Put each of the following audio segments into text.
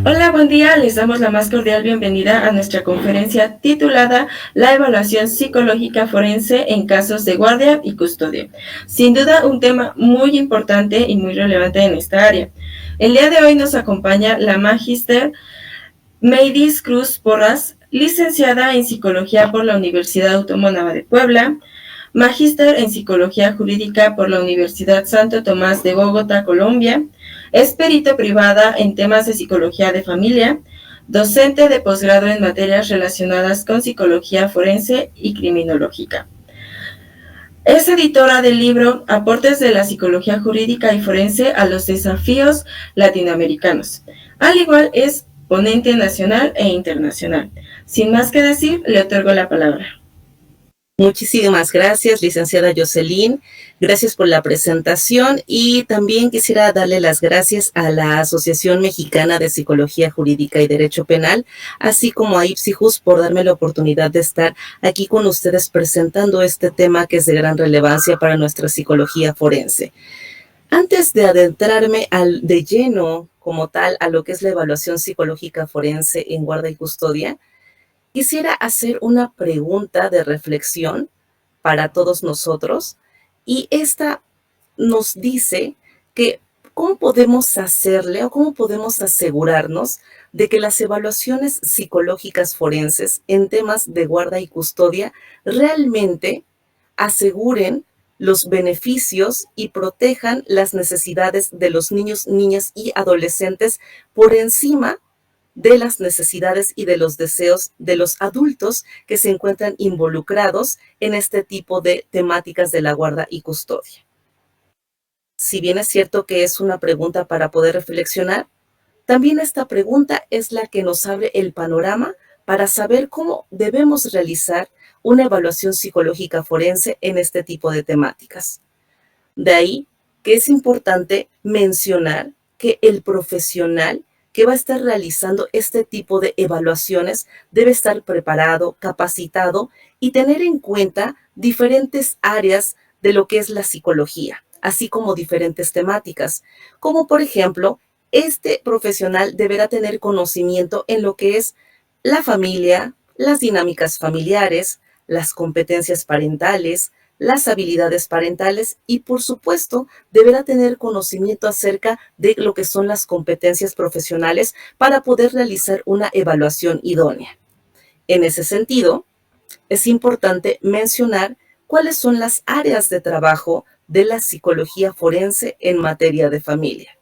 Hola, buen día. Les damos la más cordial bienvenida a nuestra conferencia titulada La evaluación psicológica forense en casos de guardia y custodia. Sin duda, un tema muy importante y muy relevante en esta área. El día de hoy nos acompaña la magíster Meidis Cruz Porras, licenciada en Psicología por la Universidad Autónoma de Puebla, magíster en Psicología Jurídica por la Universidad Santo Tomás de Bogotá, Colombia, es perito privada en temas de psicología de familia, docente de posgrado en materias relacionadas con psicología forense y criminológica. Es editora del libro Aportes de la psicología jurídica y forense a los desafíos latinoamericanos. Al igual es ponente nacional e internacional. Sin más que decir, le otorgo la palabra. Muchísimas gracias, licenciada Jocelyn. Gracias por la presentación y también quisiera darle las gracias a la Asociación Mexicana de Psicología Jurídica y Derecho Penal, así como a Ipsijus por darme la oportunidad de estar aquí con ustedes presentando este tema que es de gran relevancia para nuestra psicología forense. Antes de adentrarme de lleno como tal a lo que es la evaluación psicológica forense en guarda y custodia, quisiera hacer una pregunta de reflexión para todos nosotros y esta nos dice que cómo podemos hacerle o cómo podemos asegurarnos de que las evaluaciones psicológicas forenses en temas de guarda y custodia realmente aseguren los beneficios y protejan las necesidades de los niños, niñas y adolescentes por encima de las necesidades y de los deseos de los adultos que se encuentran involucrados en este tipo de temáticas de la guarda y custodia. Si bien es cierto que es una pregunta para poder reflexionar, también esta pregunta es la que nos abre el panorama para saber cómo debemos realizar una evaluación psicológica forense en este tipo de temáticas. De ahí que es importante mencionar que el profesional que va a estar realizando este tipo de evaluaciones debe estar preparado, capacitado y tener en cuenta diferentes áreas de lo que es la psicología, así como diferentes temáticas, como por ejemplo, este profesional deberá tener conocimiento en lo que es la familia, las dinámicas familiares, las competencias parentales, las habilidades parentales y, por supuesto, deberá tener conocimiento acerca de lo que son las competencias profesionales para poder realizar una evaluación idónea. En ese sentido, es importante mencionar cuáles son las áreas de trabajo de la psicología forense en materia de familia.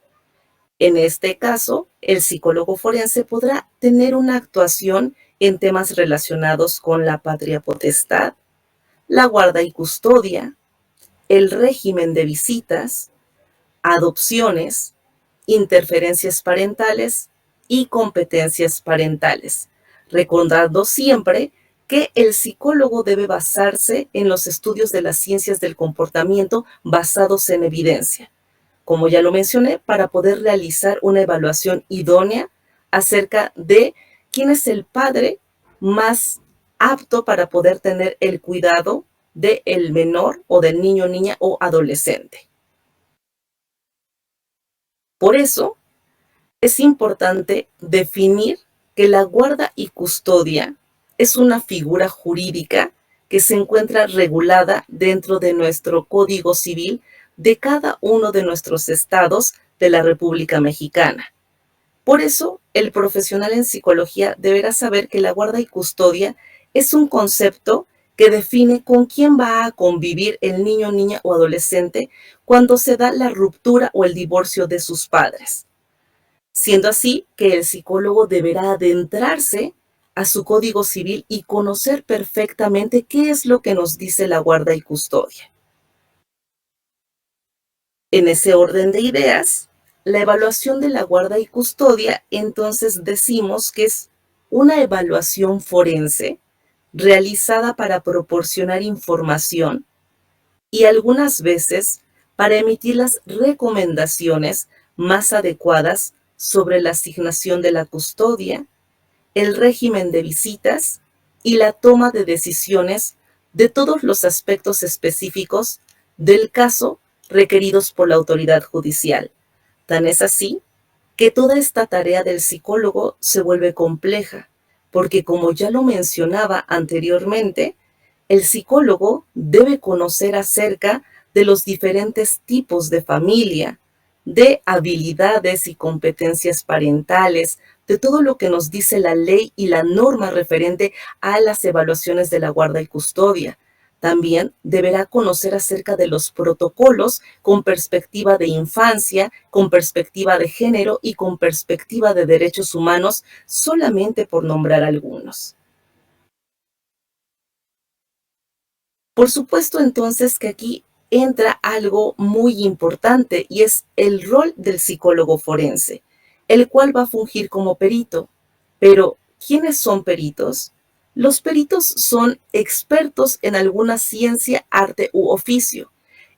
En este caso, el psicólogo forense podrá tener una actuación en temas relacionados con la patria potestad, la guarda y custodia, el régimen de visitas, adopciones, interferencias parentales y competencias parentales, recordando siempre que el psicólogo debe basarse en los estudios de las ciencias del comportamiento basados en evidencia, como ya lo mencioné, para poder realizar una evaluación idónea acerca de quién es el padre más apto para poder tener el cuidado del menor o del niño, niña o adolescente. Por eso, es importante definir que la guarda y custodia es una figura jurídica que se encuentra regulada dentro de nuestro Código Civil de cada uno de nuestros estados de la República Mexicana. Por eso, el profesional en psicología deberá saber que la guarda y custodia es un concepto que define con quién va a convivir el niño, niña o adolescente cuando se da la ruptura o el divorcio de sus padres. Siendo así que el psicólogo deberá adentrarse a su Código Civil y conocer perfectamente qué es lo que nos dice la guarda y custodia. En ese orden de ideas, la evaluación de la guarda y custodia, entonces decimos que es una evaluación forense realizada para proporcionar información y algunas veces para emitir las recomendaciones más adecuadas sobre la asignación de la custodia, el régimen de visitas y la toma de decisiones de todos los aspectos específicos del caso requeridos por la autoridad judicial. Tan es así que toda esta tarea del psicólogo se vuelve compleja, porque como ya lo mencionaba anteriormente, el psicólogo debe conocer acerca de los diferentes tipos de familia, de habilidades y competencias parentales, de todo lo que nos dice la ley y la norma referente a las evaluaciones de la guarda y custodia. También deberá conocer acerca de los protocolos con perspectiva de infancia, con perspectiva de género y con perspectiva de derechos humanos, solamente por nombrar algunos. Por supuesto, entonces, que aquí entra algo muy importante y es el rol del psicólogo forense, el cual va a fungir como perito. Pero, ¿quiénes son peritos? Los peritos son expertos en alguna ciencia, arte u oficio.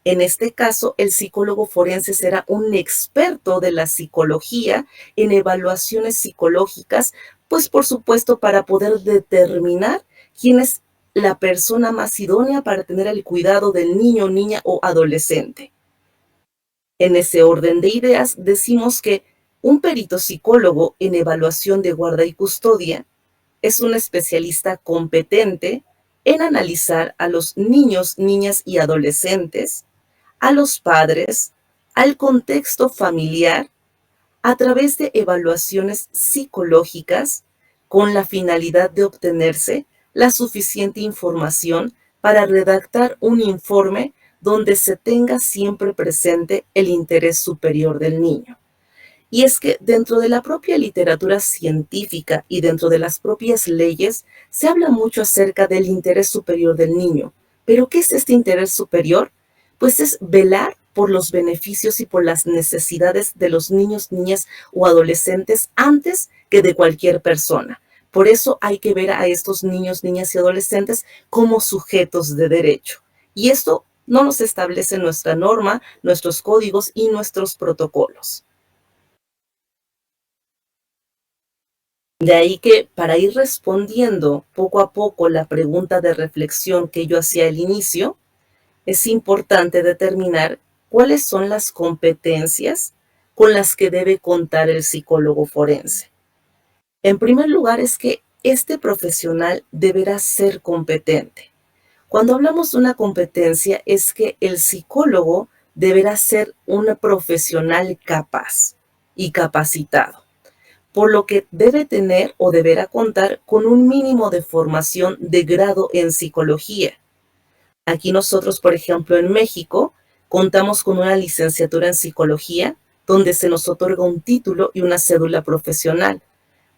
En este caso, el psicólogo forense será un experto de la psicología en evaluaciones psicológicas, pues por supuesto para poder determinar quién es la persona más idónea para tener el cuidado del niño, niña o adolescente. En ese orden de ideas, decimos que un perito psicólogo en evaluación de guarda y custodia es un especialista competente en analizar a los niños, niñas y adolescentes, a los padres, al contexto familiar, a través de evaluaciones psicológicas con la finalidad de obtenerse la suficiente información para redactar un informe donde se tenga siempre presente el interés superior del niño. Y es que dentro de la propia literatura científica y dentro de las propias leyes se habla mucho acerca del interés superior del niño. ¿Pero qué es este interés superior? Pues es velar por los beneficios y por las necesidades de los niños, niñas o adolescentes antes que de cualquier persona. Por eso hay que ver a estos niños, niñas y adolescentes como sujetos de derecho. Y esto no nos establece nuestra norma, nuestros códigos y nuestros protocolos. De ahí que para ir respondiendo poco a poco la pregunta de reflexión que yo hacía al inicio, es importante determinar cuáles son las competencias con las que debe contar el psicólogo forense. En primer lugar, es que este profesional deberá ser competente. Cuando hablamos de una competencia, es que el psicólogo deberá ser un profesional capaz y capacitado, por lo que debe tener o deberá contar con un mínimo de formación de grado en psicología. Aquí nosotros, por ejemplo, en México, contamos con una licenciatura en psicología donde se nos otorga un título y una cédula profesional,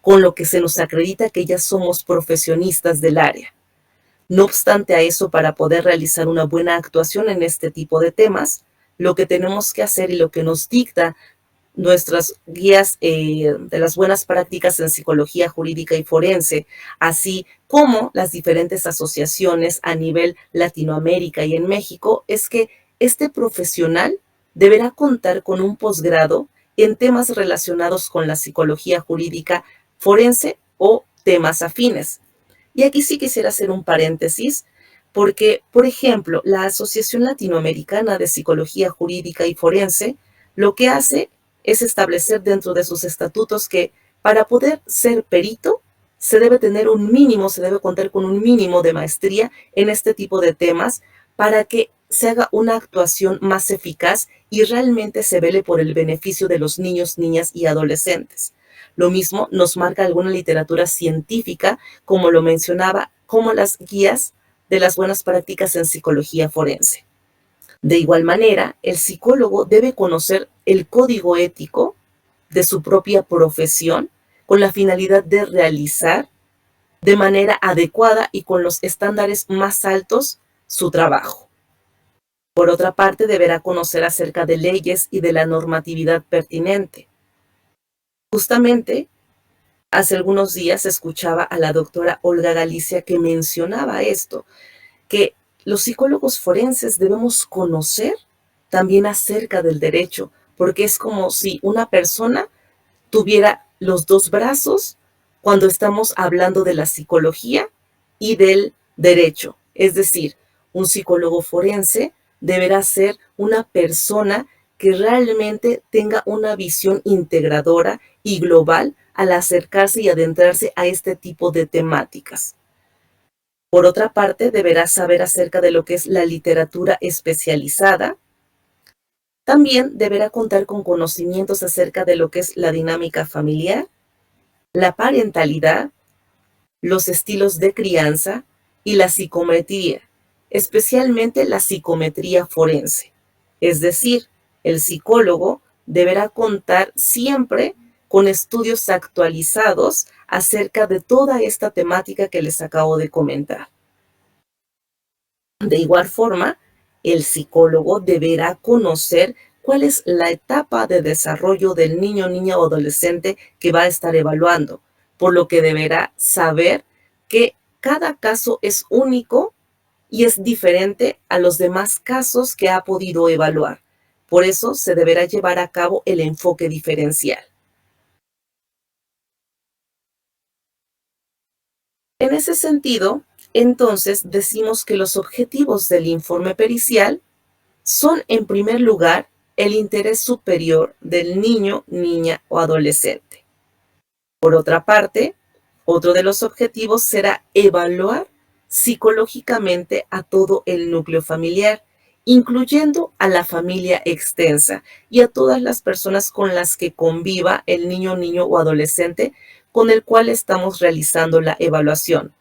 con lo que se nos acredita que ya somos profesionistas del área. No obstante a eso, para poder realizar una buena actuación en este tipo de temas, lo que tenemos que hacer y lo que nos dicta nuestras guías de las buenas prácticas en psicología jurídica y forense, así como las diferentes asociaciones a nivel Latinoamérica y en México, es que este profesional deberá contar con un posgrado en temas relacionados con la psicología jurídica forense o temas afines. Y aquí sí quisiera hacer un paréntesis, porque, por ejemplo, la Asociación Latinoamericana de Psicología Jurídica y Forense lo que hace es establecer dentro de sus estatutos que para poder ser perito se debe tener un mínimo, se debe contar con un mínimo de maestría en este tipo de temas para que se haga una actuación más eficaz y realmente se vele por el beneficio de los niños, niñas y adolescentes. Lo mismo nos marca alguna literatura científica, como lo mencionaba, como las guías de las buenas prácticas en psicología forense. De igual manera, el psicólogo debe conocer el código ético de su propia profesión con la finalidad de realizar de manera adecuada y con los estándares más altos su trabajo. Por otra parte, deberá conocer acerca de leyes y de la normatividad pertinente. Justamente, hace algunos días escuchaba a la doctora Olga Galicia que mencionaba esto, que los psicólogos forenses debemos conocer también acerca del derecho, porque es como si una persona tuviera los dos brazos cuando estamos hablando de la psicología y del derecho. Es decir, un psicólogo forense deberá ser una persona que realmente tenga una visión integradora y global al acercarse y adentrarse a este tipo de temáticas. Por otra parte, deberá saber acerca de lo que es la literatura especializada. También deberá contar con conocimientos acerca de lo que es la dinámica familiar, la parentalidad, los estilos de crianza y la psicometría, especialmente la psicometría forense. Es decir, el psicólogo deberá contar siempre con estudios actualizados acerca de toda esta temática que les acabo de comentar. De igual forma, el psicólogo deberá conocer cuál es la etapa de desarrollo del niño, niña o adolescente que va a estar evaluando, por lo que deberá saber que cada caso es único y es diferente a los demás casos que ha podido evaluar. Por eso se deberá llevar a cabo el enfoque diferencial. En ese sentido, entonces decimos que los objetivos del informe pericial son, en primer lugar, el interés superior del niño, niña o adolescente. Por otra parte, otro de los objetivos será evaluar psicológicamente a todo el núcleo familiar, incluyendo a la familia extensa y a todas las personas con las que conviva el niño, niño o adolescente con el cual estamos realizando la evaluación.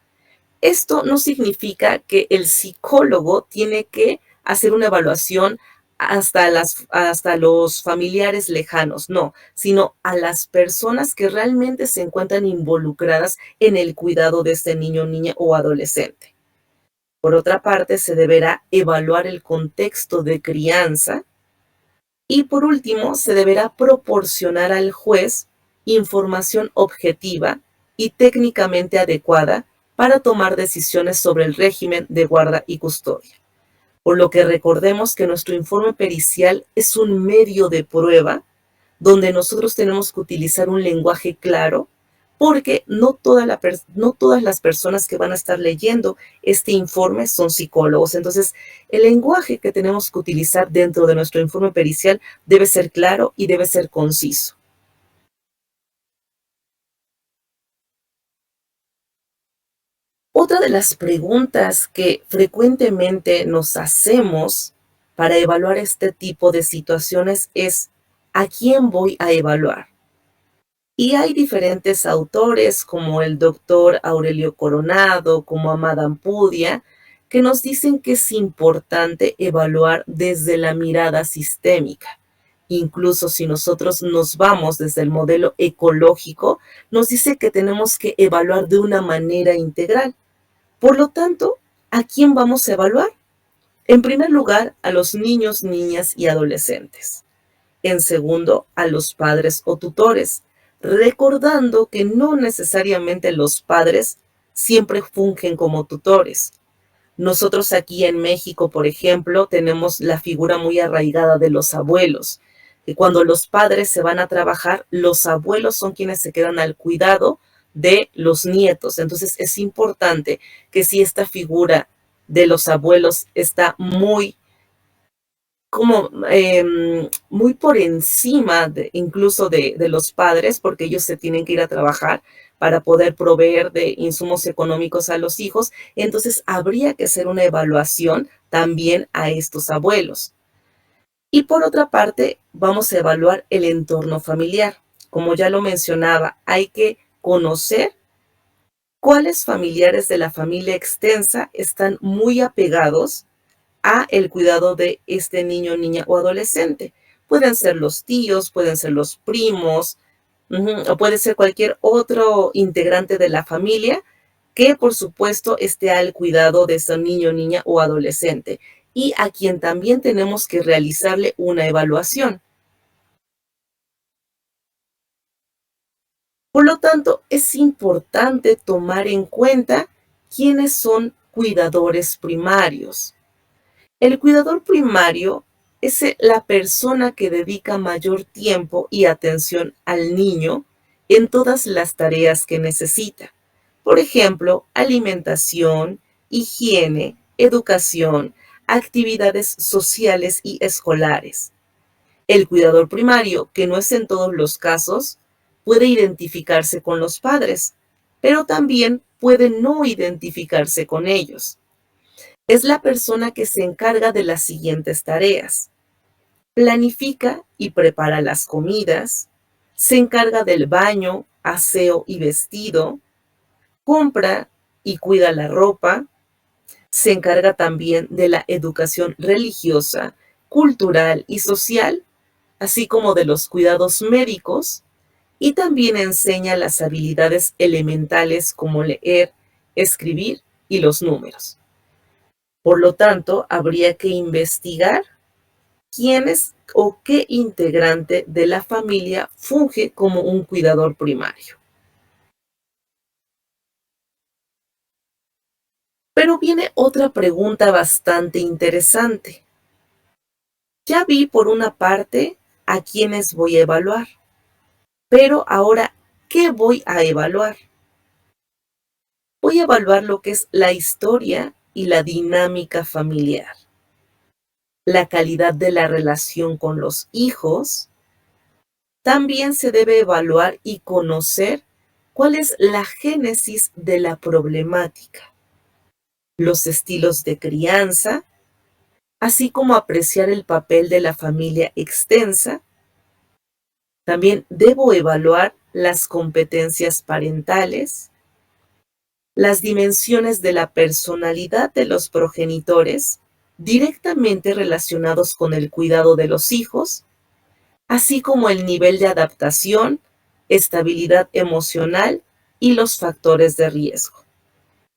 Esto no significa que el psicólogo tiene que hacer una evaluación hasta los familiares lejanos, no, sino a las personas que realmente se encuentran involucradas en el cuidado de este niño, niña o adolescente. Por otra parte, se deberá evaluar el contexto de crianza y por último, se deberá proporcionar al juez información objetiva y técnicamente adecuada para tomar decisiones sobre el régimen de guarda y custodia. Por lo que recordemos que nuestro informe pericial es un medio de prueba donde nosotros tenemos que utilizar un lenguaje claro, porque no todas las personas que van a estar leyendo este informe son psicólogos. Entonces, el lenguaje que tenemos que utilizar dentro de nuestro informe pericial debe ser claro y debe ser conciso. Otra de las preguntas que frecuentemente nos hacemos para evaluar este tipo de situaciones es: ¿a quién voy a evaluar? Y hay diferentes autores como el doctor Aurelio Coronado, como Amada Ampudia, que nos dicen que es importante evaluar desde la mirada sistémica. Incluso si nosotros nos vamos desde el modelo ecológico, nos dice que tenemos que evaluar de una manera integral. Por lo tanto, ¿a quién vamos a evaluar? En primer lugar, a los niños, niñas y adolescentes. En segundo, a los padres o tutores, recordando que no necesariamente los padres siempre fungen como tutores. Nosotros aquí en México, por ejemplo, tenemos la figura muy arraigada de los abuelos, que cuando los padres se van a trabajar, los abuelos son quienes se quedan al cuidado de los nietos. Entonces es importante que si esta figura de los abuelos está muy muy por encima incluso de los padres, porque ellos se tienen que ir a trabajar para poder proveer de insumos económicos a los hijos, entonces habría que hacer una evaluación también a estos abuelos. Y por otra parte, vamos a evaluar el entorno familiar. Como ya lo mencionaba, hay que conocer cuáles familiares de la familia extensa están muy apegados a el cuidado de este niño, niña o adolescente. Pueden ser los tíos, pueden ser los primos, o puede ser cualquier otro integrante de la familia que, por supuesto, esté al cuidado de ese niño, niña o adolescente y a quien también tenemos que realizarle una evaluación. Por lo tanto, es importante tomar en cuenta quiénes son cuidadores primarios. El cuidador primario es la persona que dedica mayor tiempo y atención al niño en todas las tareas que necesita. Por ejemplo, alimentación, higiene, educación, actividades sociales y escolares. El cuidador primario, que no es en todos los casos, puede identificarse con los padres, pero también puede no identificarse con ellos. Es la persona que se encarga de las siguientes tareas: planifica y prepara las comidas, se encarga del baño, aseo y vestido, compra y cuida la ropa, se encarga también de la educación religiosa, cultural y social, así como de los cuidados médicos, y también enseña las habilidades elementales como leer, escribir y los números. Por lo tanto, habría que investigar quién es o qué integrante de la familia funge como un cuidador primario. Pero viene otra pregunta bastante interesante. Ya vi por una parte a quiénes voy a evaluar, pero ahora, ¿qué voy a evaluar? Voy a evaluar lo que es la historia y la dinámica familiar, la calidad de la relación con los hijos. También se debe evaluar y conocer cuál es la génesis de la problemática, los estilos de crianza, así como apreciar el papel de la familia extensa. También debo evaluar las competencias parentales, las dimensiones de la personalidad de los progenitores directamente relacionados con el cuidado de los hijos, así como el nivel de adaptación, estabilidad emocional y los factores de riesgo.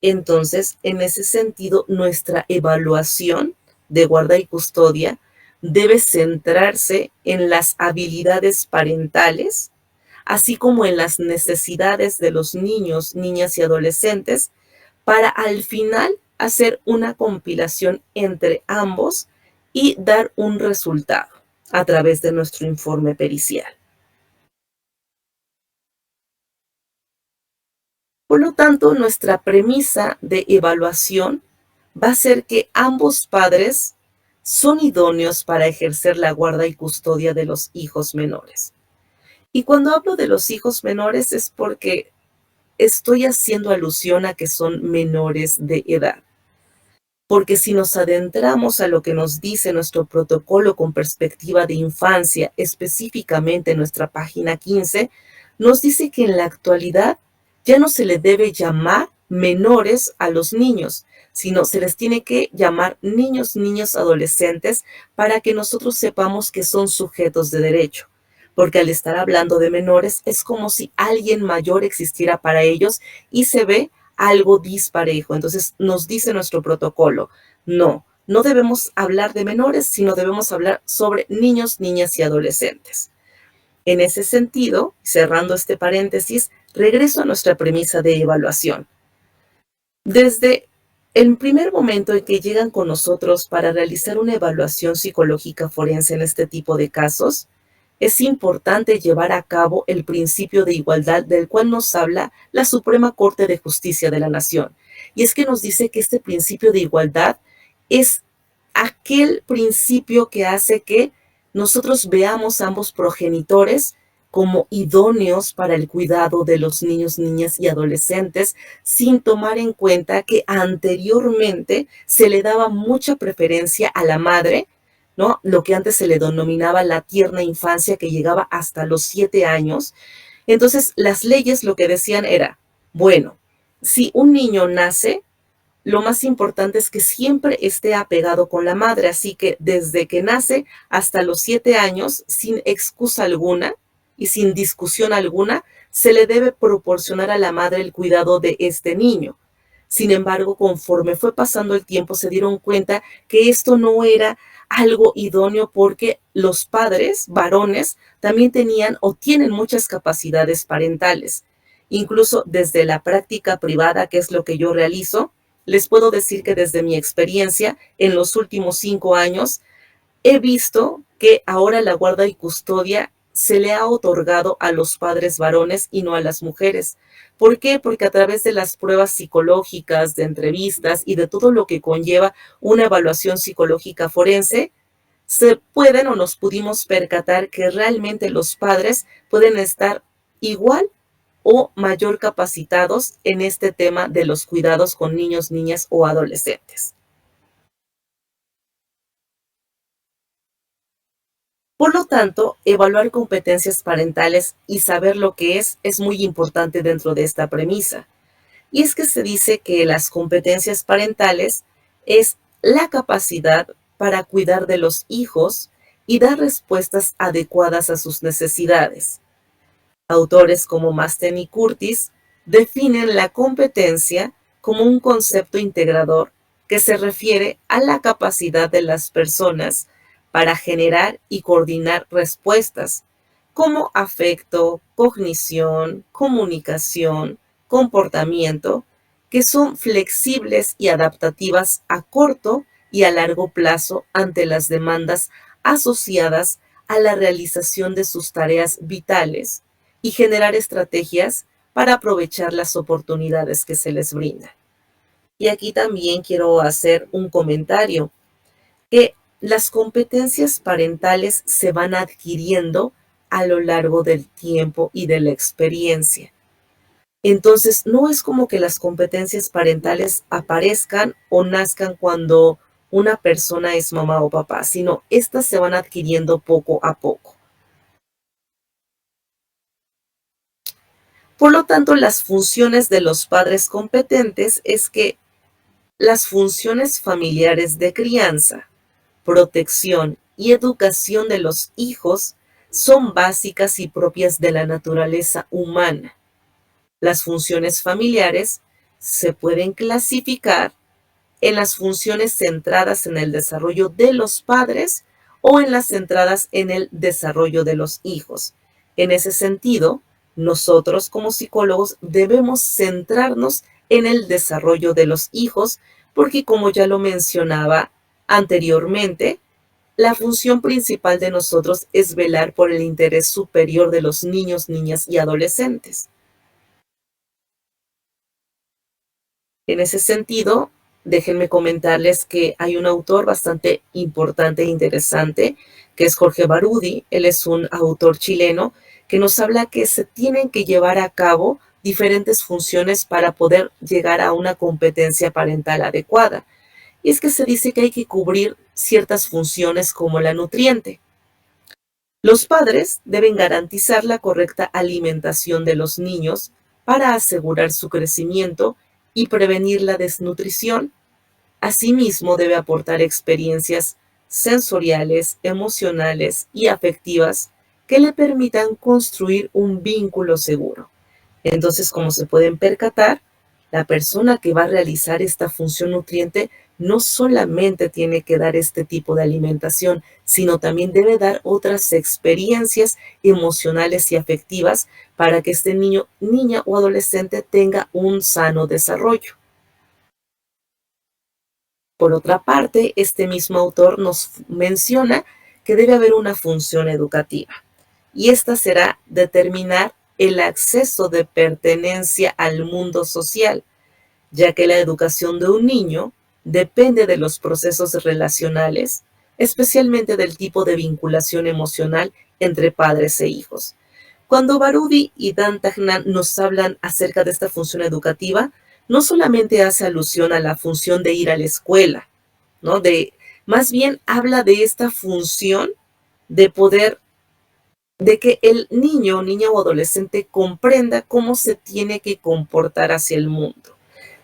Entonces, en ese sentido, nuestra evaluación de guarda y custodia debe centrarse en las habilidades parentales, así como en las necesidades de los niños, niñas y adolescentes, para al final hacer una compilación entre ambos y dar un resultado a través de nuestro informe pericial. Por lo tanto, nuestra premisa de evaluación va a ser que ambos padres son idóneos para ejercer la guarda y custodia de los hijos menores. Y cuando hablo de los hijos menores es porque estoy haciendo alusión a que son menores de edad. Porque si nos adentramos a lo que nos dice nuestro protocolo con perspectiva de infancia, específicamente en nuestra página 15, nos dice que en la actualidad ya no se le debe llamar menores a los niños, sino se les tiene que llamar niños, niñas, adolescentes, para que nosotros sepamos que son sujetos de derecho. Porque al estar hablando de menores es como si alguien mayor existiera para ellos y se ve algo disparejo. Entonces nos dice nuestro protocolo, no debemos hablar de menores, sino debemos hablar sobre niños, niñas y adolescentes. En ese sentido, cerrando este paréntesis, regreso a nuestra premisa de evaluación. Desde el primer momento en que llegan con nosotros para realizar una evaluación psicológica forense en este tipo de casos, es importante llevar a cabo el principio de igualdad del cual nos habla la Suprema Corte de Justicia de la Nación. Y es que nos dice que este principio de igualdad es aquel principio que hace que nosotros veamos a ambos progenitores como idóneos para el cuidado de los niños, niñas y adolescentes, sin tomar en cuenta que anteriormente se le daba mucha preferencia a la madre, ¿no? Lo que antes se le denominaba la tierna infancia, que llegaba hasta los 7 años. Entonces, las leyes lo que decían era, bueno, si un niño nace, lo más importante es que siempre esté apegado con la madre, así que desde que nace hasta los 7 años, sin excusa alguna y sin discusión alguna, se le debe proporcionar a la madre el cuidado de este niño. Sin embargo, conforme fue pasando el tiempo, se dieron cuenta que esto no era algo idóneo porque los padres varones también tenían o tienen muchas capacidades parentales. Incluso desde la práctica privada, que es lo que yo realizo, les puedo decir que desde mi experiencia en los últimos 5 años he visto que ahora la guarda y custodia se le ha otorgado a los padres varones y no a las mujeres. ¿Por qué? Porque a través de las pruebas psicológicas, de entrevistas y de todo lo que conlleva una evaluación psicológica forense, se pueden o nos pudimos percatar que realmente los padres pueden estar igual o mayor capacitados en este tema de los cuidados con niños, niñas o adolescentes. Por lo tanto, evaluar competencias parentales y saber lo que es muy importante dentro de esta premisa. Y es que se dice que las competencias parentales es la capacidad para cuidar de los hijos y dar respuestas adecuadas a sus necesidades. Autores como Masten y Curtis definen la competencia como un concepto integrador que se refiere a la capacidad de las personas para generar y coordinar respuestas como afecto, cognición, comunicación, comportamiento, que son flexibles y adaptativas a corto y a largo plazo ante las demandas asociadas a la realización de sus tareas vitales y generar estrategias para aprovechar las oportunidades que se les brindan. Y aquí también quiero hacer un comentario, que las competencias parentales se van adquiriendo a lo largo del tiempo y de la experiencia. Entonces, no es como que las competencias parentales aparezcan o nazcan cuando una persona es mamá o papá, sino estas se van adquiriendo poco a poco. Por lo tanto, las funciones de los padres competentes es que las funciones familiares de crianza, protección y educación de los hijos son básicas y propias de la naturaleza humana. Las funciones familiares se pueden clasificar en las funciones centradas en el desarrollo de los padres o en las centradas en el desarrollo de los hijos. En ese sentido, nosotros como psicólogos debemos centrarnos en el desarrollo de los hijos porque, como ya lo mencionaba anteriormente, la función principal de nosotros es velar por el interés superior de los niños, niñas y adolescentes. En ese sentido, déjenme comentarles que hay un autor bastante importante e interesante, que es Jorge Barudi. Él es un autor chileno que nos habla que se tienen que llevar a cabo diferentes funciones para poder llegar a una competencia parental adecuada. Y es que se dice que hay que cubrir ciertas funciones como la nutriente. Los padres deben garantizar la correcta alimentación de los niños para asegurar su crecimiento y prevenir la desnutrición. Asimismo, debe aportar experiencias sensoriales, emocionales y afectivas que le permitan construir un vínculo seguro. Entonces, como se pueden percatar, la persona que va a realizar esta función nutriente no solamente tiene que dar este tipo de alimentación, sino también debe dar otras experiencias emocionales y afectivas para que este niño, niña o adolescente tenga un sano desarrollo. Por otra parte, este mismo autor nos menciona que debe haber una función educativa, y esta será determinar el acceso de pertenencia al mundo social, ya que la educación de un niño depende de los procesos relacionales, especialmente del tipo de vinculación emocional entre padres e hijos. Cuando Barudi y Dan Tagnan nos hablan acerca de esta función educativa, no solamente hace alusión a la función de ir a la escuela, ¿no? Más bien habla de esta función de poder, de que el niño, niña o adolescente comprenda cómo se tiene que comportar hacia el mundo,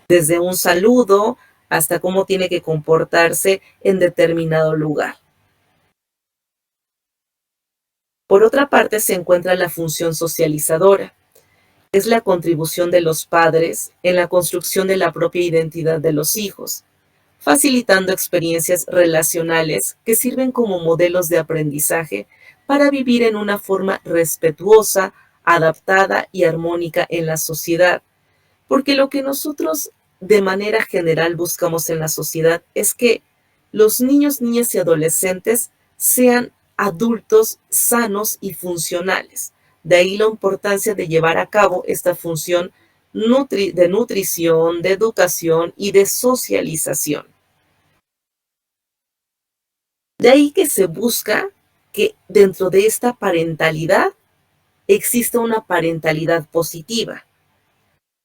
desde un saludo hasta cómo tiene que comportarse en determinado lugar. Por otra parte, se encuentra la función socializadora. Es la contribución de los padres en la construcción de la propia identidad de los hijos, facilitando experiencias relacionales que sirven como modelos de aprendizaje para vivir en una forma respetuosa, adaptada y armónica en la sociedad. Porque lo que nosotros de manera general buscamos en la sociedad es que los niños, niñas y adolescentes sean adultos sanos y funcionales. De ahí la importancia de llevar a cabo esta función de nutrición, de educación y de socialización. De ahí que se busca que dentro de esta parentalidad exista una parentalidad positiva.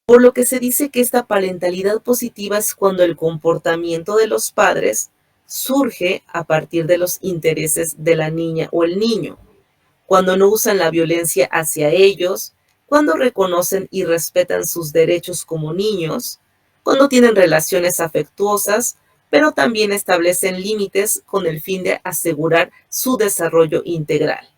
Por lo que se dice que esta parentalidad positiva es cuando el comportamiento de los padres surge a partir de los intereses de la niña o el niño, cuando no usan la violencia hacia ellos, cuando reconocen y respetan sus derechos como niños, cuando tienen relaciones afectuosas, pero también establecen límites con el fin de asegurar su desarrollo integral.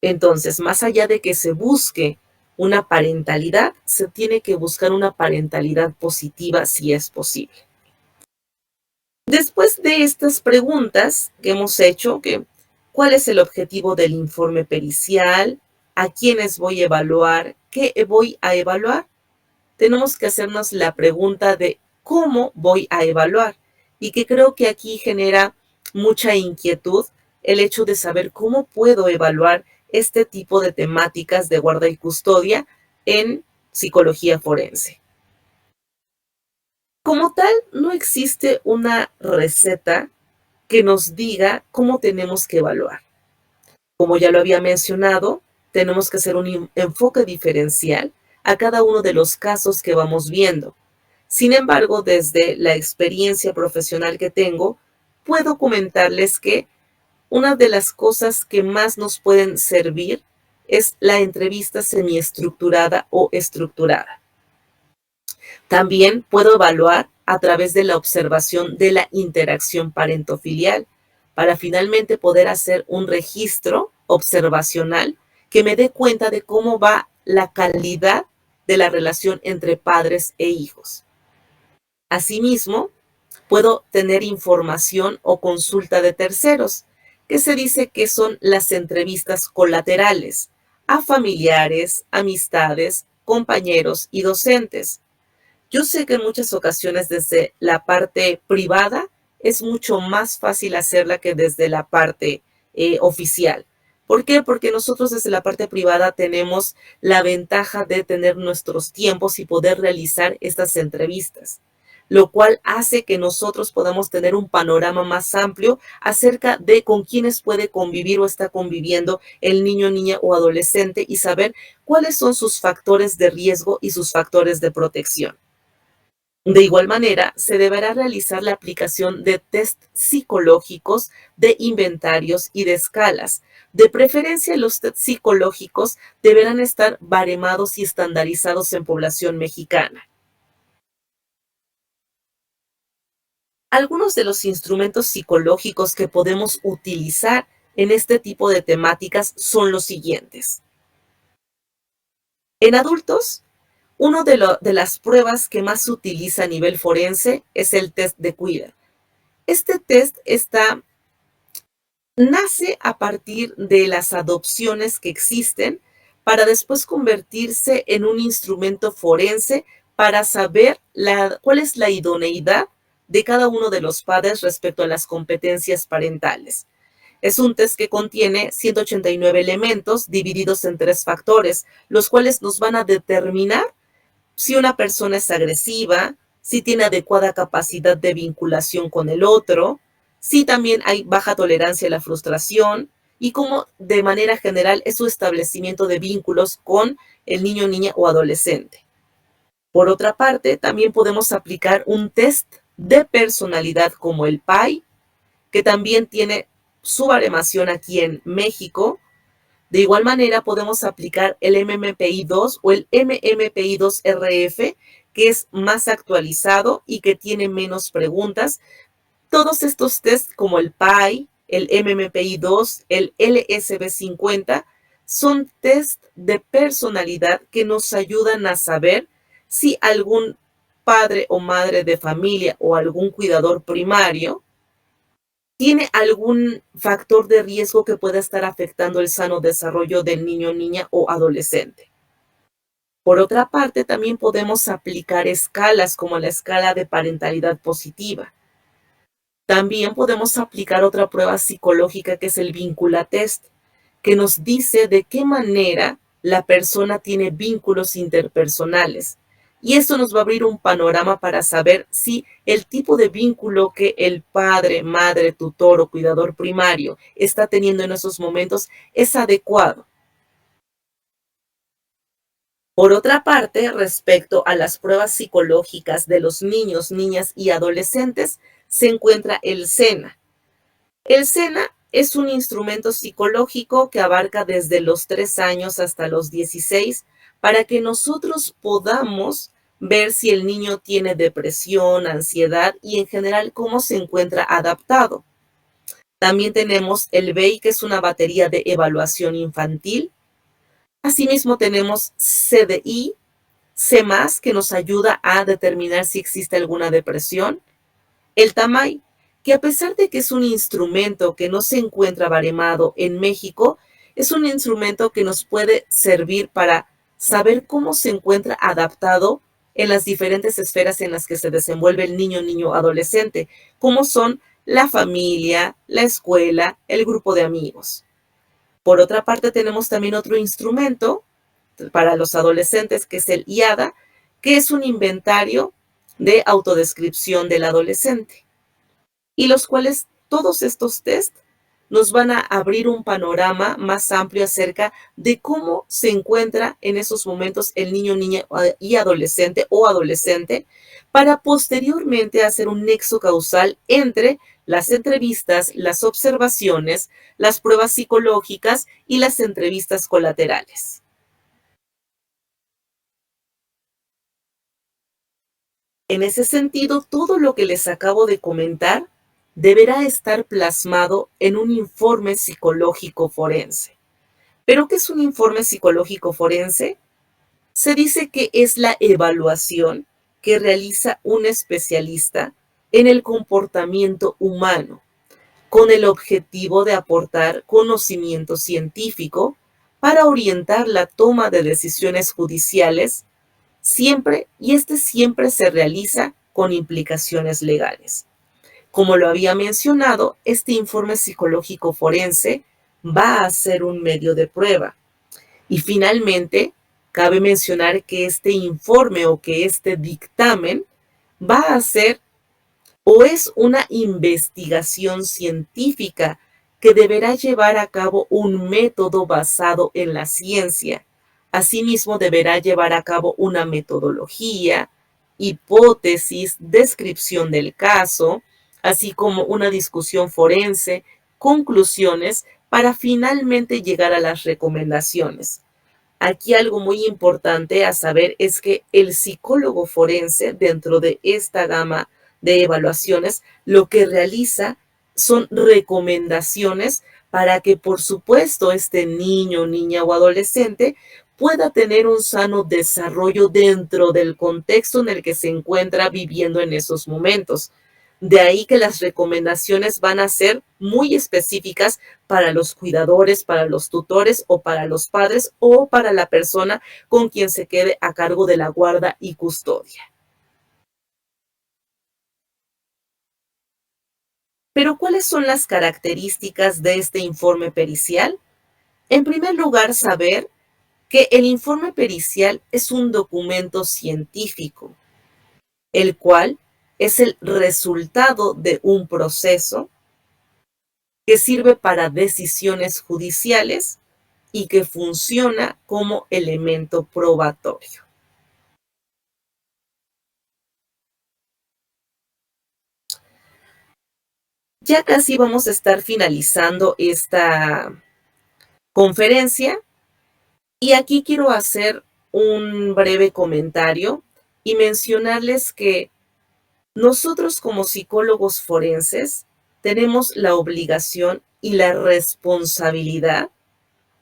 Entonces, más allá de que se busque una parentalidad, se tiene que buscar una parentalidad positiva si es posible. Después de estas preguntas que hemos hecho, ¿cuál es el objetivo del informe pericial? ¿A quiénes voy a evaluar? ¿Qué voy a evaluar? Tenemos que hacernos la pregunta de cómo voy a evaluar, y que creo que aquí genera mucha inquietud el hecho de saber cómo puedo evaluar este tipo de temáticas de guarda y custodia en psicología forense. Como tal, no existe una receta que nos diga cómo tenemos que evaluar. Como ya lo había mencionado, tenemos que hacer un enfoque diferencial a cada uno de los casos que vamos viendo. Sin embargo, desde la experiencia profesional que tengo, puedo comentarles que una de las cosas que más nos pueden servir es la entrevista semiestructurada o estructurada. También puedo evaluar a través de la observación de la interacción parentofilial para finalmente poder hacer un registro observacional que me dé cuenta de cómo va la calidad de la relación entre padres e hijos. Asimismo, puedo tener información o consulta de terceros, que se dice que son las entrevistas colaterales a familiares, amistades, compañeros y docentes. Yo sé que en muchas ocasiones desde la parte privada es mucho más fácil hacerla que desde la parte oficial. ¿Por qué? Porque nosotros desde la parte privada tenemos la ventaja de tener nuestros tiempos y poder realizar estas entrevistas, lo cual hace que nosotros podamos tener un panorama más amplio acerca de con quiénes puede convivir o está conviviendo el niño, niña o adolescente y saber cuáles son sus factores de riesgo y sus factores de protección. De igual manera, se deberá realizar la aplicación de test psicológicos, de inventarios y de escalas. De preferencia, los test psicológicos deberán estar baremados y estandarizados en población mexicana. Algunos de los instrumentos psicológicos que podemos utilizar en este tipo de temáticas son los siguientes. En adultos, una de las pruebas que más se utiliza a nivel forense es el test de Queeler. Este test nace a partir de las adopciones que existen para después convertirse en un instrumento forense para saber cuál es la idoneidad de cada uno de los padres respecto a las competencias parentales. Es un test que contiene 189 elementos divididos en 3 factores, los cuales nos van a determinar si una persona es agresiva, si tiene adecuada capacidad de vinculación con el otro, si también hay baja tolerancia a la frustración y cómo de manera general es su establecimiento de vínculos con el niño, niña o adolescente. Por otra parte, también podemos aplicar un test de personalidad como el PAI, que también tiene su baremación aquí en México. De igual manera, podemos aplicar el MMPI-2 o el MMPI-2-RF, que es más actualizado y que tiene menos preguntas. Todos estos tests, como el PAI, el MMPI-2, el LSB50, son test de personalidad que nos ayudan a saber si algún padre o madre de familia o algún cuidador primario tiene algún factor de riesgo que pueda estar afectando el sano desarrollo del niño, niña o adolescente. Por otra parte, también podemos aplicar escalas como la escala de parentalidad positiva. También podemos aplicar otra prueba psicológica que es el vinculatest, que nos dice de qué manera la persona tiene vínculos interpersonales. Y esto nos va a abrir un panorama para saber si el tipo de vínculo que el padre, madre, tutor o cuidador primario está teniendo en esos momentos es adecuado. Por otra parte, respecto a las pruebas psicológicas de los niños, niñas y adolescentes, se encuentra el SENA. El SENA es un instrumento psicológico que abarca desde los 3 años hasta los 16 para que nosotros podamos ver si el niño tiene depresión, ansiedad y en general cómo se encuentra adaptado. También tenemos el BEI, que es una batería de evaluación infantil. Asimismo tenemos CDI, C+, que nos ayuda a determinar si existe alguna depresión. El TAMAI, que a pesar de que es un instrumento que no se encuentra baremado en México, es un instrumento que nos puede servir para saber cómo se encuentra adaptado en las diferentes esferas en las que se desenvuelve el niño, adolescente, como son la familia, la escuela, el grupo de amigos. Por otra parte, tenemos también otro instrumento para los adolescentes, que es el IADA, que es un inventario de autodescripción del adolescente, y los cuales todos estos test nos van a abrir un panorama más amplio acerca de cómo se encuentra en esos momentos el niño, niña y adolescente o adolescente, para posteriormente hacer un nexo causal entre las entrevistas, las observaciones, las pruebas psicológicas y las entrevistas colaterales. En ese sentido, todo lo que les acabo de comentar deberá estar plasmado en un informe psicológico forense. ¿Pero qué es un informe psicológico forense? Se dice que es la evaluación que realiza un especialista en el comportamiento humano, con el objetivo de aportar conocimiento científico para orientar la toma de decisiones judiciales siempre, y siempre se realiza con implicaciones legales. Como lo había mencionado, este informe psicológico forense va a ser un medio de prueba. Y finalmente, cabe mencionar que este informe o que este dictamen va a ser o es una investigación científica que deberá llevar a cabo un método basado en la ciencia. Asimismo, deberá llevar a cabo una metodología, hipótesis, descripción del caso, así como una discusión forense, conclusiones, para finalmente llegar a las recomendaciones. Aquí algo muy importante a saber es que el psicólogo forense, dentro de esta gama de evaluaciones, lo que realiza son recomendaciones para que, por supuesto, este niño, niña o adolescente pueda tener un sano desarrollo dentro del contexto en el que se encuentra viviendo en esos momentos. De ahí que las recomendaciones van a ser muy específicas para los cuidadores, para los tutores o para los padres o para la persona con quien se quede a cargo de la guarda y custodia. Pero, ¿cuáles son las características de este informe pericial? En primer lugar, saber que el informe pericial es un documento científico, el cual es el resultado de un proceso que sirve para decisiones judiciales y que funciona como elemento probatorio. Ya casi vamos a estar finalizando esta conferencia y aquí quiero hacer un breve comentario y mencionarles que nosotros como psicólogos forenses tenemos la obligación y la responsabilidad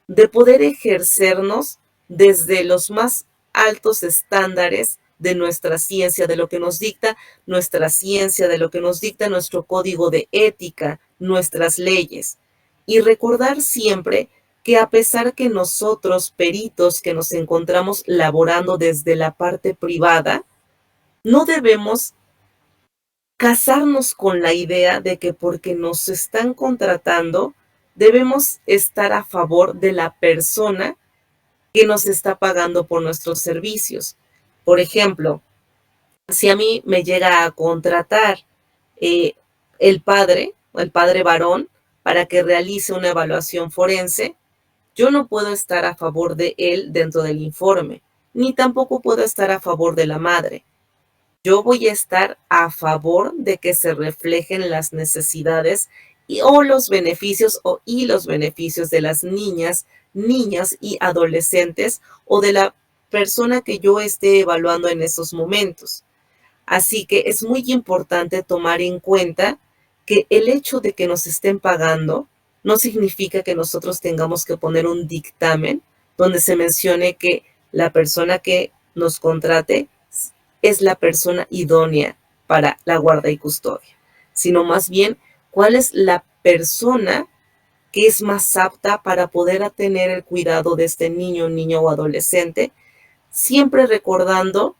de poder ejercernos desde los más altos estándares de nuestra ciencia, de lo que nos dicta nuestra ciencia, de lo que nos dicta nuestro código de ética, nuestras leyes. Y recordar siempre que a pesar que nosotros, peritos que nos encontramos laborando desde la parte privada, no debemos casarnos con la idea de que porque nos están contratando, debemos estar a favor de la persona que nos está pagando por nuestros servicios. Por ejemplo, si a mí me llega a contratar eh, el padre varón, para que realice una evaluación forense, yo no puedo estar a favor de él dentro del informe, ni tampoco puedo estar a favor de la madre. Yo voy a estar a favor de que se reflejen las necesidades o los beneficios y los beneficios de las niñas, niñas y adolescentes o de la persona que yo esté evaluando en esos momentos. Así que es muy importante tomar en cuenta que el hecho de que nos estén pagando no significa que nosotros tengamos que poner un dictamen donde se mencione que la persona que nos contrate es la persona idónea para la guarda y custodia, sino más bien cuál es la persona que es más apta para poder tener el cuidado de este niño, niño o adolescente, siempre recordando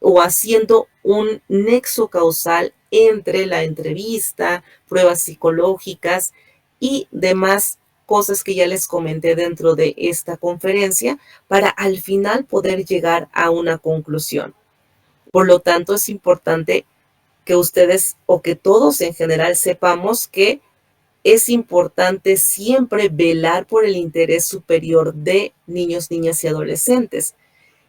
o haciendo un nexo causal entre la entrevista, pruebas psicológicas y demás cosas que ya les comenté dentro de esta conferencia para al final poder llegar a una conclusión. Por lo tanto, es importante que ustedes o que todos en general sepamos que es importante siempre velar por el interés superior de niños, niñas y adolescentes.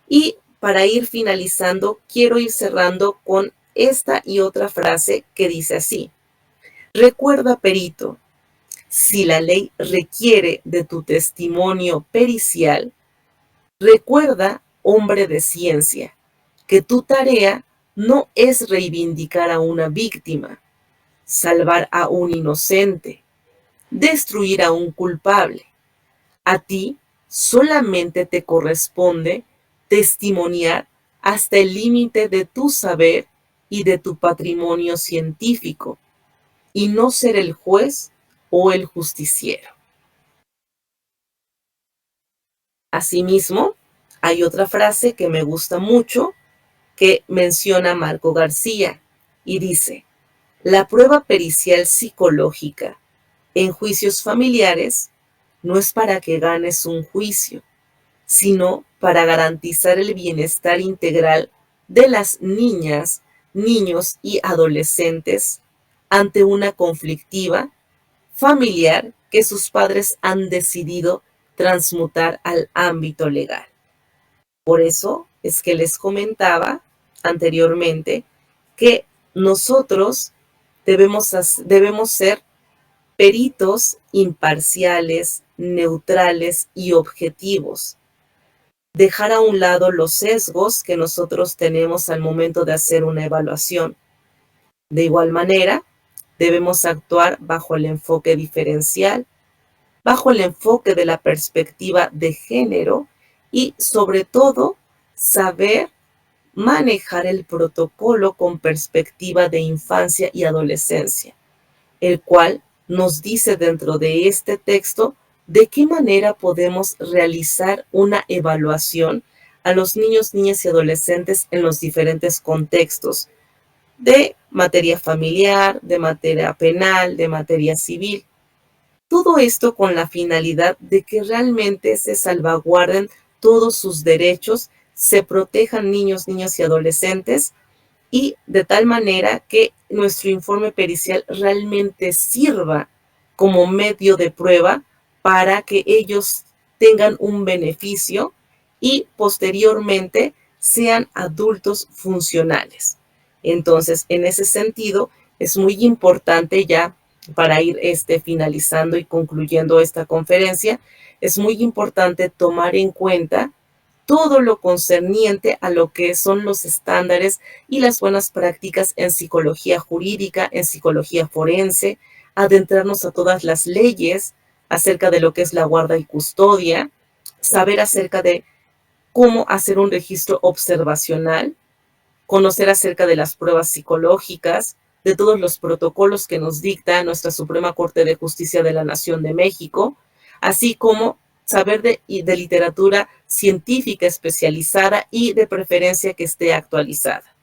Y para ir finalizando, quiero ir cerrando con esta y otra frase que dice así: recuerda, perito, si la ley requiere de tu testimonio pericial, recuerda, hombre de ciencia, que tu tarea no es reivindicar a una víctima, salvar a un inocente, destruir a un culpable. A ti solamente te corresponde testimoniar hasta el límite de tu saber y de tu patrimonio científico, y no ser el juez o el justiciero. Asimismo, hay otra frase que me gusta mucho que menciona Marco García y dice: la prueba pericial psicológica en juicios familiares no es para que ganes un juicio, sino para garantizar el bienestar integral de las niñas, niños y adolescentes ante una conflictiva familiar que sus padres han decidido transmutar al ámbito legal. Por eso es que les comentaba anteriormente que nosotros debemos ser peritos imparciales, neutrales y objetivos. Dejar a un lado los sesgos que nosotros tenemos al momento de hacer una evaluación. De igual manera, debemos actuar bajo el enfoque diferencial, bajo el enfoque de la perspectiva de género y, sobre todo, saber manejar el protocolo con perspectiva de infancia y adolescencia, el cual nos dice dentro de este texto de qué manera podemos realizar una evaluación a los niños, niñas y adolescentes en los diferentes contextos de materia familiar, de materia penal, de materia civil. Todo esto con la finalidad de que realmente se salvaguarden todos sus derechos, se protejan niños, niñas y adolescentes, y de tal manera que nuestro informe pericial realmente sirva como medio de prueba para que ellos tengan un beneficio y posteriormente sean adultos funcionales. Entonces, en ese sentido, es muy importante ya para ir finalizando y concluyendo esta conferencia, es muy importante tomar en cuenta todo lo concerniente a lo que son los estándares y las buenas prácticas en psicología jurídica, en psicología forense, adentrarnos a todas las leyes acerca de lo que es la guarda y custodia, saber acerca de cómo hacer un registro observacional, conocer acerca de las pruebas psicológicas, de todos los protocolos que nos dicta nuestra Suprema Corte de Justicia de la Nación de México, así como saber de literatura científica especializada y de preferencia que esté actualizada.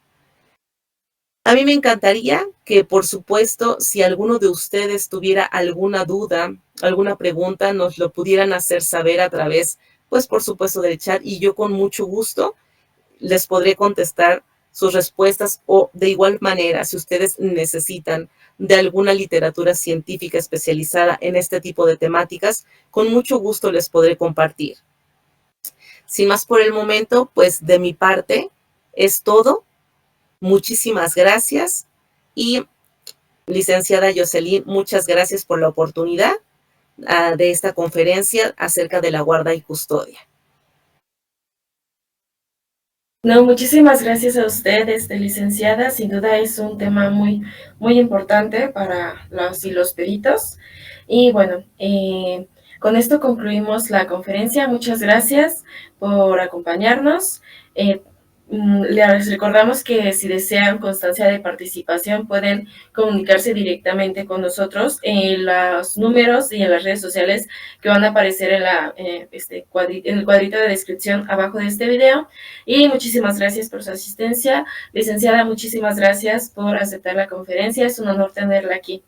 A mí me encantaría que, por supuesto, si alguno de ustedes tuviera alguna duda, alguna pregunta, nos lo pudieran hacer saber a través, pues, por supuesto, del chat, y yo con mucho gusto les podré contestar sus respuestas, o de igual manera, si ustedes necesitan de alguna literatura científica especializada en este tipo de temáticas, con mucho gusto les podré compartir. Sin más por el momento, pues de mi parte es todo. Muchísimas gracias y licenciada Jocelyn, muchas gracias por la oportunidad de esta conferencia acerca de la guarda y custodia. No, muchísimas gracias a usted, licenciada. Sin duda es un tema muy importante para los y los peritos. Y bueno, con esto concluimos la conferencia. Muchas gracias por acompañarnos. Les recordamos que si desean constancia de participación pueden comunicarse directamente con nosotros en los números y en las redes sociales que van a aparecer en el cuadrito de descripción abajo de este video. Y muchísimas gracias por su asistencia. Licenciada, muchísimas gracias por aceptar la conferencia. Es un honor tenerla aquí.